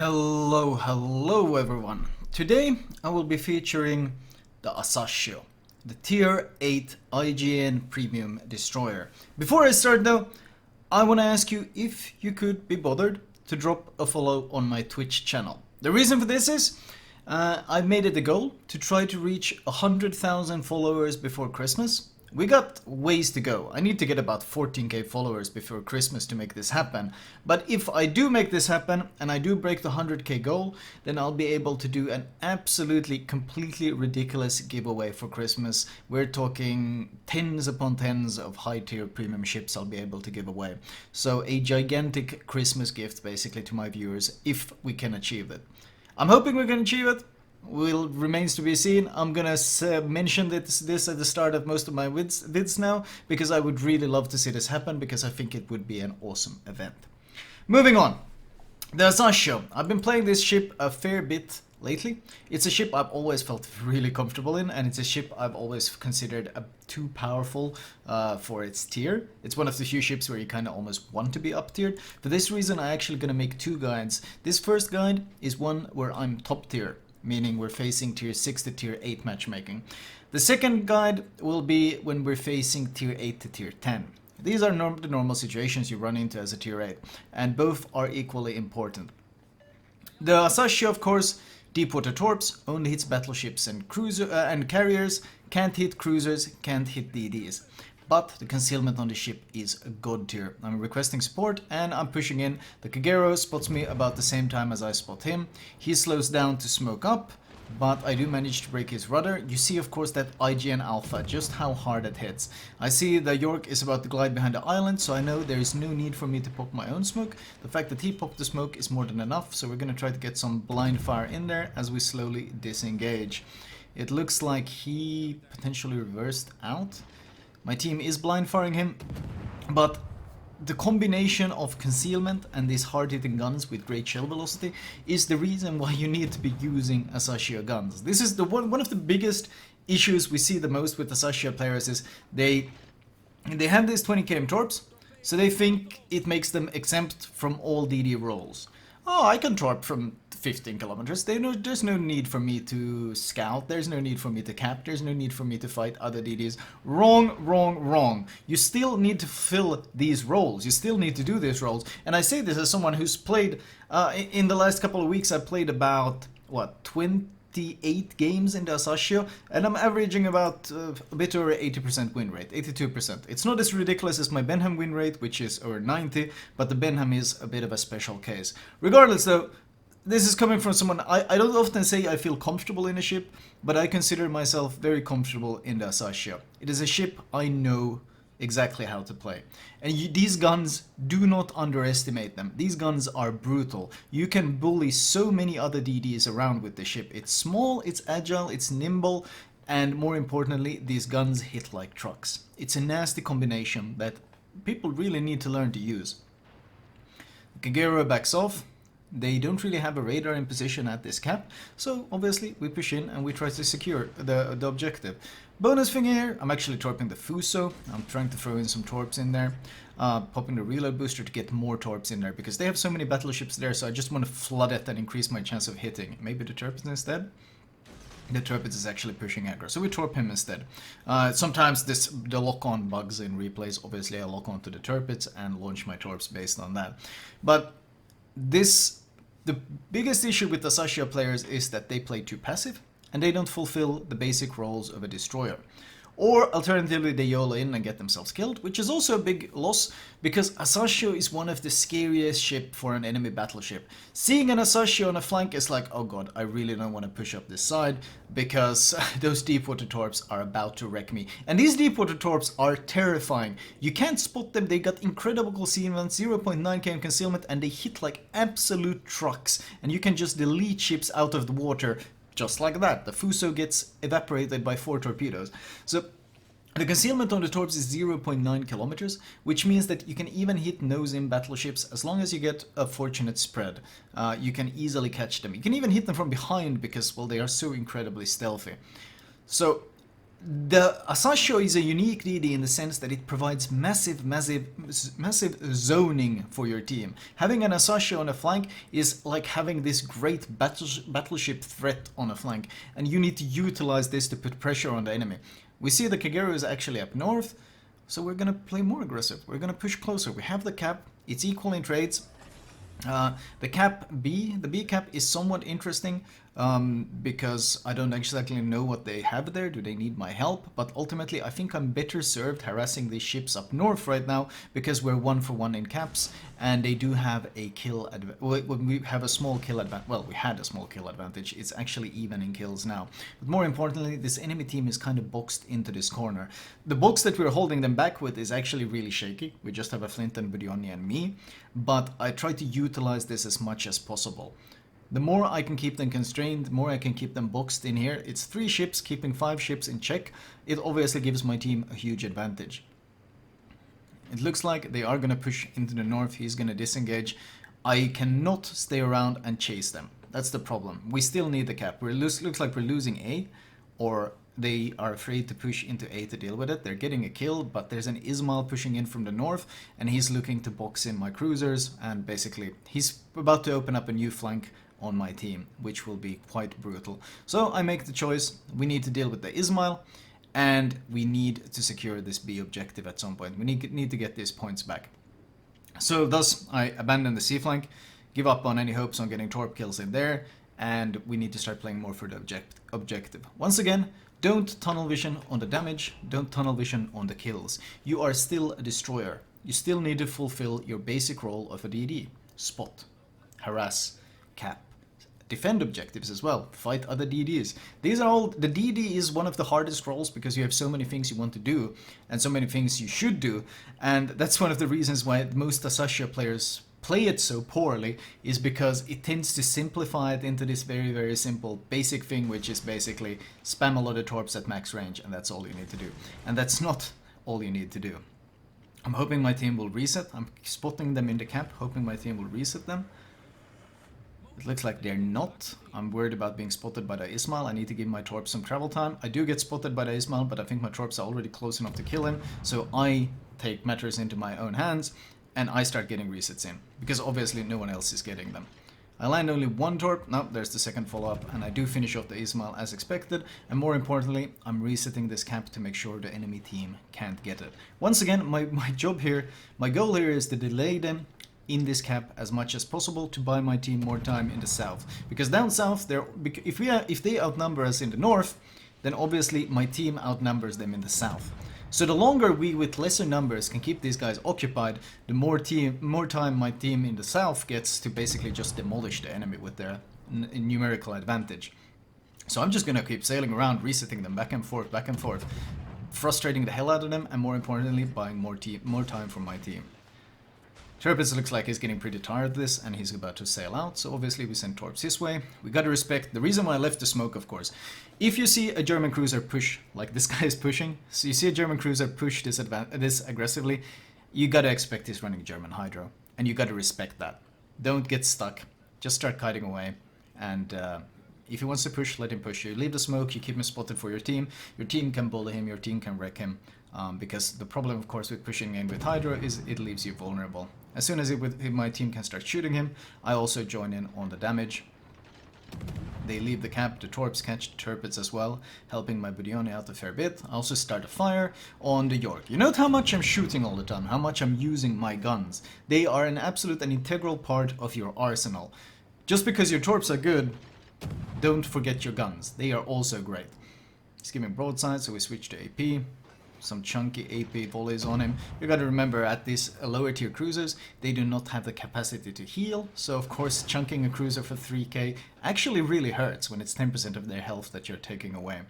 Hello everyone. Today I will be featuring the Asashio, the Tier 8 IGN Premium Destroyer. Before I start though, I want to ask you if you could be bothered to drop a follow on my Twitch channel. The reason for this is I've made it a goal to try to reach 100,000 followers before Christmas. We got ways to go. I need to get about 14k followers before Christmas to make this happen. But if I do make this happen and I do break the 100k goal, then I'll be able to do an absolutely completely ridiculous giveaway for Christmas. We're talking tens upon tens of high tier premium ships I'll be able to give away. So a gigantic Christmas gift basically to my viewers if we can achieve it. I'm hoping we can achieve it. Remains to be seen. I'm gonna mention this at the start of most of my vids now, because I would really love to see this happen, because I think it would be an awesome event. Moving on, the Asashio. I've been playing this ship a fair bit lately. It's a ship I've always felt really comfortable in, and it's a ship I've always considered too powerful for its tier. It's one of the few ships where you kind of almost want to be up tiered. For this reason, I'm actually gonna make two guides. This first guide is one where I'm top tier, meaning we're facing tier 6 to tier 8 matchmaking. The second guide will be when we're facing tier 8 to tier 10. These are the normal situations you run into as a tier 8, and both are equally important. The Asashio, of course, deepwater torps, only hits battleships and and carriers, can't hit cruisers, can't hit DDs. But the concealment on the ship is a god tier. I'm requesting support and I'm pushing in. The Kagero spots me about the same time as I spot him. He slows down to smoke up, but I do manage to break his rudder. You see, of course, that IGN Alpha, just how hard it hits. I see the York is about to glide behind the island, so I know there is no need for me to pop my own smoke. The fact that he popped the smoke is more than enough, so we're going to try to get some blind fire in there as we slowly disengage. It looks like he potentially reversed out. My team is blind firing him, but the combination of concealment and these hard-hitting guns with great shell velocity is the reason why you need to be using Asashio guns. This is the one of the biggest issues we see the most with Asashio players is they have these 20 km torps, so they think it makes them exempt from all DD rolls. Oh, I can torp from 15 kilometers. There's no need for me to scout. There's no need for me to cap. There's no need for me to fight other DDs. Wrong, wrong, wrong. You still need to fill these roles. You still need to do these roles. And I say this as someone who's played, in the last couple of weeks, I played about, what, 28 games in the Asashio, and I'm averaging about a bit over 80% win rate, 82%. It's not as ridiculous as my Benham win rate, which is over 90, but the Benham is a bit of a special case. Regardless though, this is coming from someone, I don't often say I feel comfortable in a ship, but I consider myself very comfortable in the Asashio. It is a ship I know exactly how to play. And these guns, do not underestimate them. These guns are brutal. You can bully so many other DDs around with the ship. It's small, it's agile, it's nimble, and more importantly, these guns hit like trucks. It's a nasty combination that people really need to learn to use. Kagero backs off. They don't really have a radar in position at this cap, so obviously we push in and we try to secure the objective. Bonus thing here, I'm actually torping the Fuso. I'm trying to throw in some torps in there, popping the reload booster to get more torps in there, because they have so many battleships there, so I just want to flood it and increase my chance of hitting. Maybe the Turpits instead? The Turpits is actually pushing aggro, so we torp him instead. Sometimes the lock-on bugs in replays. Obviously I lock on to the Turpits and launch my torps based on that. But the biggest issue with Asashio players is that they play too passive and they don't fulfill the basic roles of a destroyer. Or alternatively, they YOLO in and get themselves killed, which is also a big loss, because Asashio is one of the scariest ship for an enemy battleship. Seeing an Asashio on a flank is like, oh god, I really don't want to push up this side, because those deepwater torps are about to wreck me. And these deepwater torps are terrifying. You can't spot them, they got incredible concealment, 0.9 km concealment, and they hit like absolute trucks. And you can just delete ships out of the water just like that. The Fuso gets evaporated by 4 torpedoes. So the concealment on the torps is 0.9 kilometers, which means that you can even hit nose-in battleships as long as you get a fortunate spread. You can easily catch them. You can even hit them from behind because, well, they are so incredibly stealthy. So The Asashio is a unique DD in the sense that it provides massive zoning for your team. Having an Asashio on a flank is like having this great battleship threat on a flank, and you need to utilize this to put pressure on the enemy. We see the Kagero is actually up north, so we're gonna play more aggressive. We're gonna push closer. We have the cap, it's equal in trades. The cap B, the B cap is somewhat interesting because I don't exactly know what they have there. Do they need my help? But ultimately I think I'm better served harassing these ships up north right now because we're 1-for-1 in caps and they do have a kill we have a small kill advantage. Well, we had a small kill advantage. It's actually even in kills now. But more importantly, this enemy team is kind of boxed into this corner. The box that we're holding them back with is actually really shaky. We just have a Flint and Budioni and me, but I try to utilize this as much as possible. The more I can keep them constrained, the more I can keep them boxed in here. It's 3 ships, keeping 5 ships in check. It obviously gives my team a huge advantage. It looks like they are going to push into the north. He's going to disengage. I cannot stay around and chase them. That's the problem. We still need the cap. Looks like we're losing A, or they are afraid to push into A to deal with it. They're getting a kill, but there's an Ismail pushing in from the north, and he's looking to box in my cruisers, and basically he's about to open up a new flank on my team, which will be quite brutal. So I make the choice. We need to deal with the Ismail, and we need to secure this B objective at some point. We need to get these points back. So thus I abandon the C flank, give up on any hopes on getting torp kills in there, and we need to start playing more for the objective. Once again, don't tunnel vision on the damage, don't tunnel vision on the kills. You are still a destroyer. You still need to fulfill your basic role of a DD. Spot, harass, cap, defend objectives as well, fight other DDs. These are all, the DD is one of the hardest roles because you have so many things you want to do and so many things you should do, and that's one of the reasons why most Asashio players play it so poorly, is because it tends to simplify it into this very simple basic thing, which is basically spam a lot of torps at max range, and that's all you need to do. And that's not all you need to do. I'm hoping my team will reset. I'm spotting them in the cap, hoping my team will reset them. It looks like they're not. I'm worried about being spotted by the Ismail. I need to give my torps some travel time. I do get spotted by the Ismail, but I think my torps are already close enough to kill him, so I take matters into my own hands and I start getting resets in, because obviously no one else is getting them. I land only 1 torp, no, there's the second follow-up, and I do finish off the Ismail as expected, and more importantly, I'm resetting this cap to make sure the enemy team can't get it. Once again, my job here, my goal here is to delay them in this cap as much as possible to buy my team more time in the south, because down south, if they outnumber us in the north, then obviously my team outnumbers them in the south. So the longer we, with lesser numbers, can keep these guys occupied, the more time my team in the south gets to basically just demolish the enemy with their numerical advantage. So I'm just gonna keep sailing around, resetting them back and forth, frustrating the hell out of them, and more importantly, buying more time for my team. Turpitz looks like he's getting pretty tired of this, and he's about to sail out, so obviously we send torps his way. We gotta respect the reason why I left the smoke, of course. If you see a German cruiser push, like this guy is pushing, so you see a German cruiser push this aggressively, you gotta expect he's running German Hydro, and you gotta respect that. Don't get stuck, just start kiting away, and if he wants to push, let him push you. Leave the smoke, you keep him spotted for your team can bully him, your team can wreck him, because the problem, of course, with pushing in with Hydro is it leaves you vulnerable. As soon as my team can start shooting him, I also join in on the damage. They leave the cap, the torps catch the Turpits as well, helping my Budioni out a fair bit. I also start a fire on the York. You note how much I'm shooting all the time, how much I'm using my guns. They are an absolute and integral part of your arsenal. Just because your torps are good, don't forget your guns. They are also great. He's giving broadside, so we switch to AP. Some chunky AP volleys on him. You gotta remember, at these lower tier cruisers, they do not have the capacity to heal, so of course chunking a cruiser for 3k actually really hurts when it's 10% of their health that you're taking away.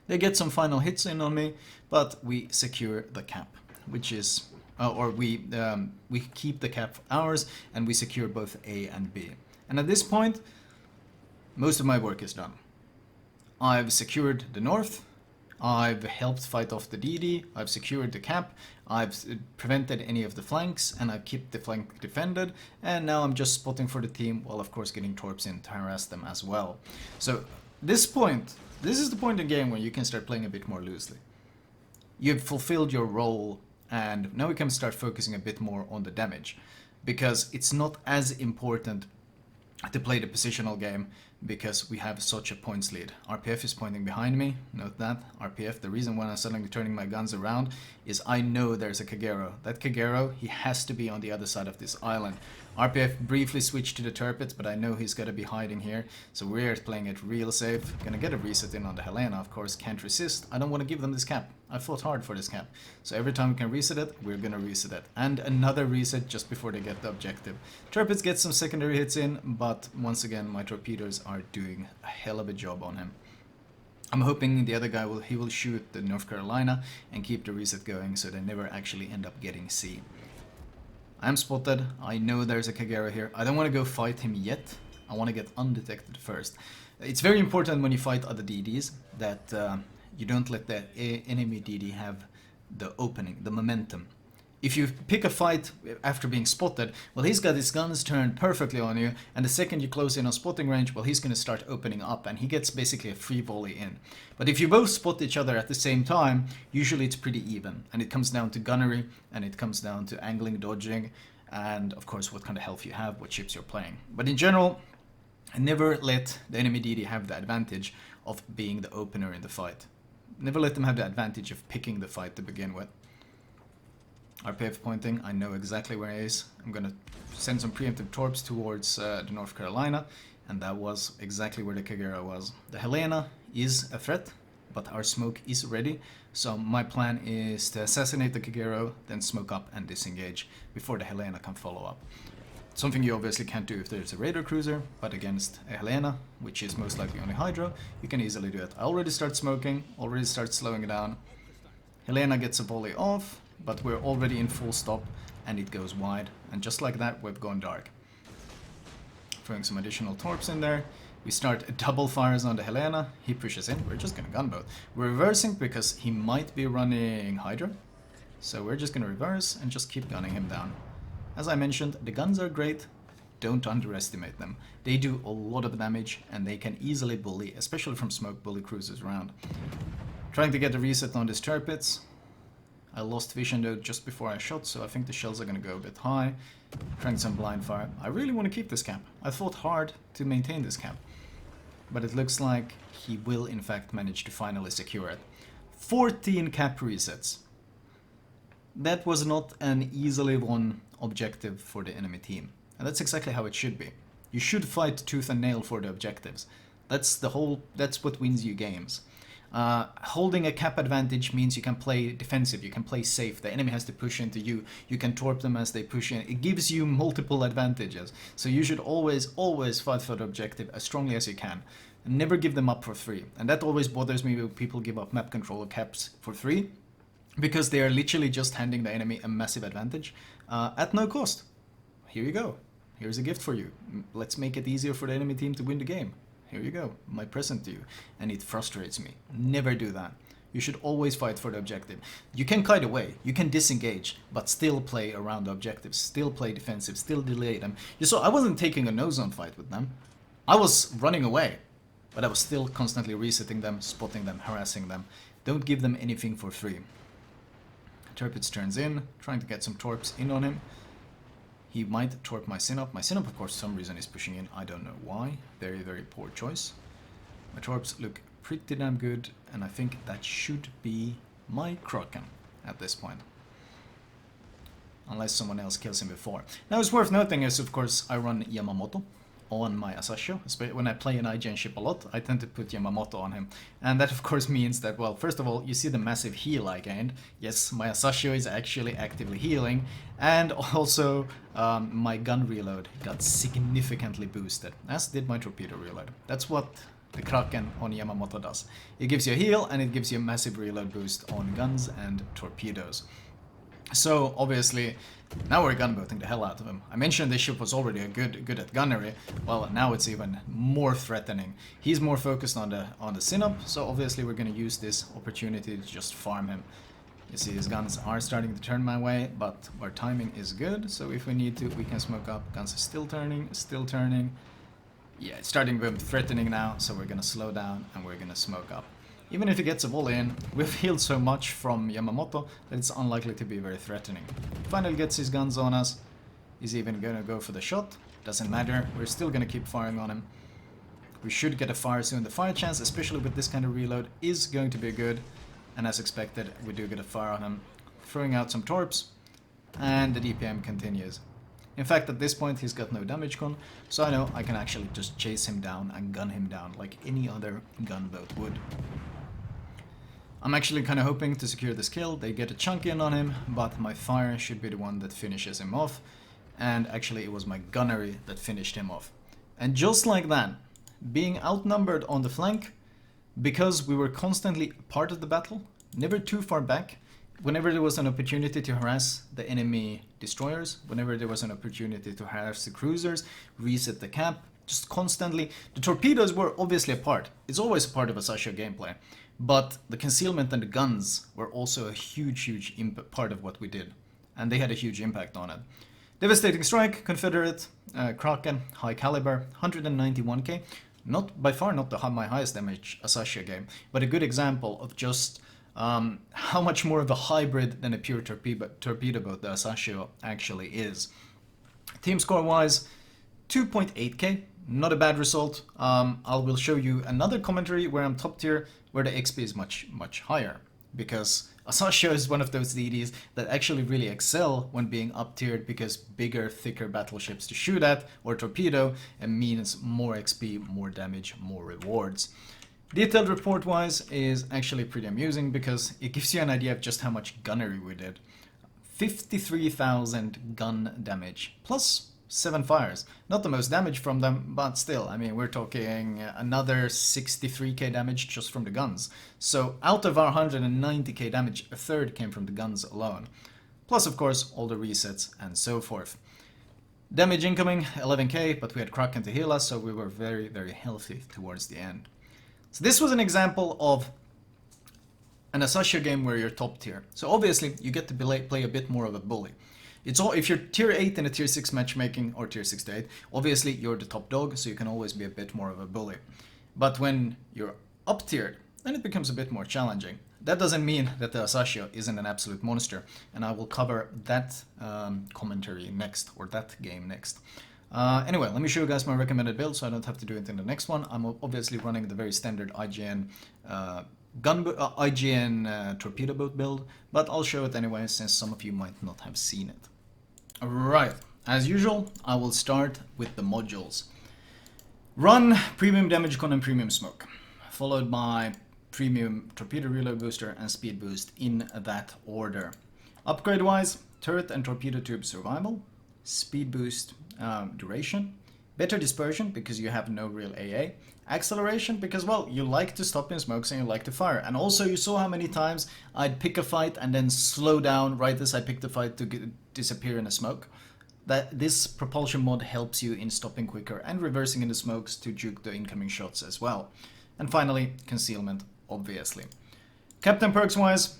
They get some final hits in on me, but we secure the cap, which is, we keep the cap ours, and we secure both A and B. And at this point, most of my work is done. I've secured the north, I've helped fight off the DD, I've secured the cap, I've prevented any of the flanks, and I've kept the flank defended, and now I'm just spotting for the team while of course getting torps in to harass them as well. So this is the point in the game where you can start playing a bit more loosely. You've fulfilled your role, and now we can start focusing a bit more on the damage, because it's not as important to play the positional game because we have such a points lead. RPF is pointing behind me, note that. RPF, the reason why I'm suddenly turning my guns around is I know there's a Kagero. That Kagero, he has to be on the other side of this island. RPF briefly switched to the turrets, but I know he's gotta be hiding here, so we're playing it real safe. Gonna get a reset in on the Helena, of course, can't resist. I don't want to give them this cap. I fought hard for this cap. So every time we can reset it, we're gonna reset it. And another reset just before they get the objective. Turrets get some secondary hits in, but once again, my torpedoes are doing a hell of a job on him. I'm hoping the other guy will shoot the North Carolina and keep the reset going so they never actually end up getting C. I'm spotted. I know there's a Kagero here. I don't want to go fight him yet. I want to get undetected first. It's very important when you fight other DDs that you don't let the enemy DD have the opening, the momentum. If you pick a fight after being spotted, well, he's got his guns turned perfectly on you, and the second you close in on spotting range, well, he's going to start opening up, and he gets basically a free volley in. But if you both spot each other at the same time, usually it's pretty even, and it comes down to gunnery, and it comes down to angling, dodging, and of course what kind of health you have, what ships you're playing. But in general, never let the enemy DD have the advantage of being the opener in the fight. Never let them have the advantage of picking the fight to begin with. RPF pointing, I know exactly where he is. I'm gonna send some preemptive torps towards the North Carolina, and that was exactly where the Kagero was. The Helena is a threat, but our smoke is ready, so my plan is to assassinate the Kagero, then smoke up and disengage before the Helena can follow up. Something you obviously can't do if there's a radar cruiser, but against a Helena, which is most likely only Hydro, you can easily do it. I already start smoking, already start slowing it down. Helena gets a volley off, but we're already in full stop, and it goes wide, and just like that, we've gone dark. Throwing some additional torps in there. We start double fires on the Helena. He pushes in. We're just gonna gunboat. We're reversing because he might be running Hydra, so we're just gonna reverse and just keep gunning him down. As I mentioned, the guns are great. Don't underestimate them. They do a lot of damage, and they can easily bully, especially from smoke, bully cruisers around. Trying to get a reset on these turrets. I lost vision though just before I shot, so I think the shells are gonna go a bit high. Trying some blind fire. I really want to keep this cap. I fought hard to maintain this cap. But it looks like he will in fact manage to finally secure it. 14 cap resets. That was not an easily won objective for the enemy team. And that's exactly how it should be. You should fight tooth and nail for the objectives. That's what wins you games. Holding a cap advantage means you can play defensive, you can play safe, the enemy has to push into you, you can torp them as they push in. It gives you multiple advantages, so you should always fight for the objective as strongly as you can. And never give them up for free, and that always bothers me when people give up map control caps for free, because they are literally just handing the enemy a massive advantage at no cost. Here you go, here's a gift for you, let's make it easier for the enemy team to win the game. Here you go, my present to you. And it frustrates me. Never do that. You should always fight for the objective. You can kite away, you can disengage, but still play around the objectives, still play defensive, still delay them. You saw I wasn't taking a no-zone fight with them. I was running away, but I was still constantly resetting them, spotting them, harassing them. Don't give them anything for free. Turpitz turns in, trying to get some torps in on him. He might torp my Synop. My Synop, of course, for some reason is pushing in. I don't know why. Very, very poor choice. My torps look pretty damn good, and I think that should be my Kraken at this point. Unless someone else kills him before. Now, it's worth noting is, of course, I run Yamamoto on my Asashio. When I play an IGN ship a lot, I tend to put Yamamoto on him. And that, of course, means that, well, first of all, you see the massive heal I gained. Yes, my Asashio is actually actively healing. And also, my gun reload got significantly boosted, as did my torpedo reload. That's what the Kraken on Yamamoto does. It gives you a heal, and it gives you a massive reload boost on guns and torpedoes. So, obviously, now we're gunboating the hell out of him. I mentioned this ship was already good at gunnery. Well, now it's even more threatening. He's more focused on the Synop, so obviously we're going to use this opportunity to just farm him. You see his guns are starting to turn my way, but our timing is good, so if we need to, we can smoke up. Guns are still turning, Yeah, it's starting to be threatening now, so we're gonna slow down and we're gonna smoke up. Even if he gets a volley in, we've healed so much from Yamamoto that it's unlikely to be very threatening. Finally gets his guns on us. He's even gonna go for the shot. Doesn't matter, we're still gonna keep firing on him. We should get a fire soon. The fire chance, especially with this kind of reload, is going to be good. And as expected, we do get a fire on him. Throwing out some torps, and the DPM continues. In fact, at this point, he's got no damage con, so I know I can actually just chase him down and gun him down like any other gunboat would. I'm actually kind of hoping to secure this kill. They get a chunk in on him, but my fire should be the one that finishes him off. And actually, it was my gunnery that finished him off. And just like that, being outnumbered on the flank, because we were constantly part of the battle, never too far back, whenever there was an opportunity to harass the enemy destroyers, whenever there was an opportunity to harass the cruisers, reset the cap, just constantly. The torpedoes were obviously a part. It's always a part of Asashio gameplay. But the concealment and the guns were also a huge part of what we did. And they had a huge impact on it. Devastating Strike, Confederate, Kraken, High Caliber, 191k. Not by far not my highest damage Asashio game, but a good example of just how much more of a hybrid than a pure torpedo boat the Asashio actually is. Team score wise, 2.8k, not a bad result. I will show you another commentary where I'm top tier, where the XP is much higher, because Asashio is one of those DDs that actually really excel when being up tiered, because bigger, thicker battleships to shoot at or torpedo and means more XP, more damage, more rewards. Detailed report wise is actually pretty amusing because it gives you an idea of just how much gunnery we did. 53,000 gun damage plus 7 fires. Not the most damage from them, but still, I mean, we're talking another 63k damage just from the guns. So out of our 190k damage, a third came from the guns alone. Plus, of course, all the resets and so forth. Damage incoming, 11k, but we had Kraken to heal us, so we were very healthy towards the end. So this was an example of an Asashio game where you're top tier. So obviously, you get to play a bit more of a bully. It's all, if you're tier 8 in a tier 6 matchmaking, or tier 6 to 8, obviously you're the top dog, so you can always be a bit more of a bully. But when you're up tiered, then it becomes a bit more challenging. That doesn't mean that the Asashio isn't an absolute monster, and I will cover that commentary next, or that game next. Anyway, let me show you guys my recommended build, so I don't have to do it in the next one. I'm obviously running the very standard IGN torpedo boat build, but I'll show it anyway, since some of you might not have seen it. Alright, as usual, I will start with the modules. Run premium damage con and premium smoke, followed by premium torpedo reload booster and speed boost in that order. Upgrade wise, turret and torpedo tube survival, speed boost duration, better dispersion because you have no real AA, acceleration because, well, you like to stop in smokes and you like to fire. And also you saw how many times I'd pick a fight and then slow down right as I picked the fight to disappear in a smoke. That this propulsion mod helps you in stopping quicker and reversing in the smokes to juke the incoming shots as well. And finally, concealment, obviously. Captain perks wise,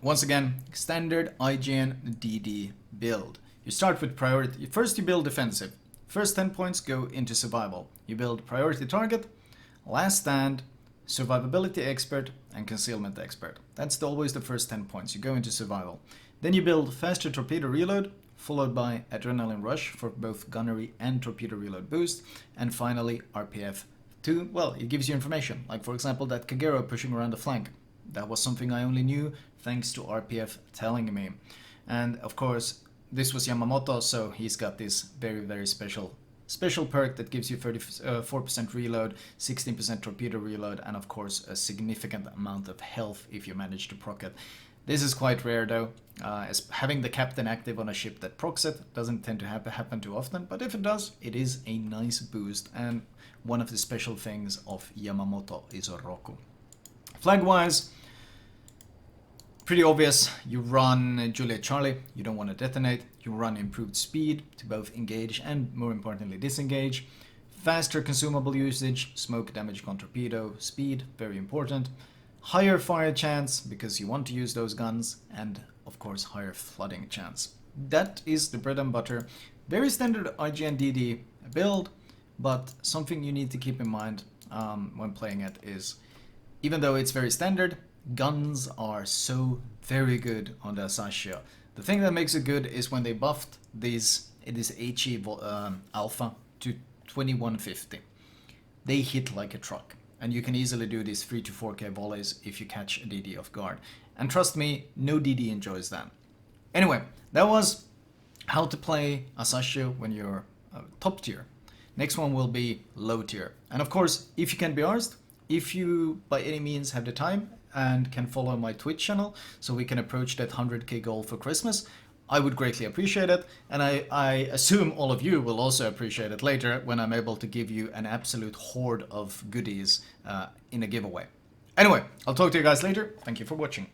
once again, standard IGN DD build. You start with priority. First you build defensive. First 10 points go into survival. You build priority target, last stand, survivability expert, and concealment expert. That's always the first 10 points. You go into survival. Then you build faster torpedo reload, followed by adrenaline rush for both gunnery and torpedo reload boost, and finally RPF to, well, it gives you information. Like for example, that Kagero pushing around the flank. That was something I only knew thanks to RPF telling me. And of course, this was Yamamoto, so he's got this very special perk that gives you 34% reload, 16% torpedo reload, and of course a significant amount of health if you manage to proc it. This is quite rare though, as having the captain active on a ship that procs it doesn't tend to happen too often, but if it does, it is a nice boost, and one of the special things of Yamamoto is Oroku. Flag wise, pretty obvious. You run Juliet Charlie, you don't want to detonate. You run improved speed to both engage and, more importantly, disengage. Faster consumable usage, smoke damage con torpedo, speed, very important. Higher fire chance because you want to use those guns, and of course higher flooding chance. That is the bread and butter. Very standard IGN DD build but something you need to keep in mind when playing it is, even though it's very standard, guns are so very good on the Asashio. The thing that makes it good is when they buffed this HE Alpha to 2150. They hit like a truck, and you can easily do these 3 to 4k volleys if you catch a DD off guard. And trust me, no DD enjoys that. Anyway, that was how to play Asashio when you're top tier. Next one will be low tier. And of course, if you can be asked, if you by any means have the time and can follow my Twitch channel so we can approach that 100k goal for Christmas, I would greatly appreciate it, and I assume all of you will also appreciate it later when I'm able to give you an absolute horde of goodies in a giveaway. Anyway, I'll talk to you guys later. Thank you for watching.